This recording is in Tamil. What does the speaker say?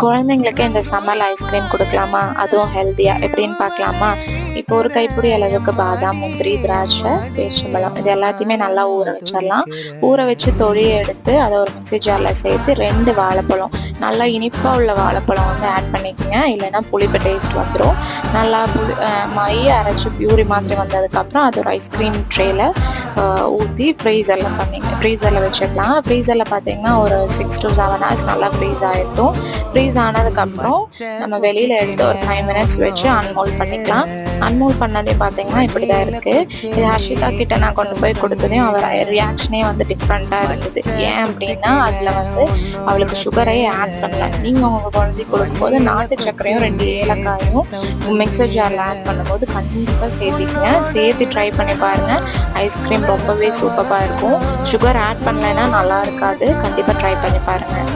குழந்தைங்களுக்கு இந்த சம்மர் ஐஸ்கிரீம் கொடுக்கலாமா, அதுவும் ஹெல்த்தியாக எப்படின்னு பார்க்கலாமா. இப்போ ஒரு கைப்பிடி அளவுக்கு பாதாம், முந்திரி, திராட்சை, பேரிச்சம்பழம் இது எல்லாத்தையுமே நல்லா ஊற வச்சிடலாம். ஊற வச்சு தொழியை எடுத்து அதை ஒரு மிக்ஸி ஜாரில் சேர்த்து 2 வாழைப்பழம், நல்லா இனிப்பாக உள்ள வாழைப்பழம் வந்து ஆட் பண்ணிக்கோங்க, இல்லைன்னா புளிப்பு டேஸ்ட் வந்துடும். நல்லா மைய அரைச்சி பியூரி மாதிரி வந்ததுக்கப்புறம் அது ஒரு ஐஸ்கிரீம் ட்ரேயில் ஊற்றி ஃப்ரீசரில் வச்சுக்கலாம். ஃப்ரீசரில் பார்த்தீங்கன்னா ஒரு 6 to 7 hours நல்லா ஃப்ரீஸ் ஆகிட்டும். ஃப்ரீஸ் ஆனதுக்கப்புறம் நம்ம வெளியில் எடுத்து ஒரு 5 minutes வச்சு அன்மோல்ட் பண்ணிக்கலாம். அன்மோல்ட் பண்ணதே பார்த்தீங்கன்னா இப்படி தான் இருக்குது. இது ஹர்ஷிதா கிட்ட நான் கொண்டு போய் கொடுத்ததையும் அவர் ரியாக்ஷனே வந்து டிஃப்ரெண்ட்டாக இருந்தது. ஏன் அப்படின்னா அதில் வந்து அவளுக்கு சுகரே ஆட் பண்ணல. நீங்கள் உங்கள் குழந்தைக்கு கொடுக்கும்போது நாட்டு சர்க்கரையும் 2 ஏலக்காயும் மிக்சர் ஜாரில் ஆட் பண்ணும்போது கண்டிப்பாக சேர்த்திக்கங்க. சேர்த்து ட்ரை பண்ணி பாருங்கள். ஐஸ்கிரீம் ரொம்பவே சூப்பராக இருக்கும். சுகர் ஆட் பண்ணலைன்னா நல்லா இருக்காது. கண்டிப்பாக ட்ரை பண்ணி பாருங்கள்.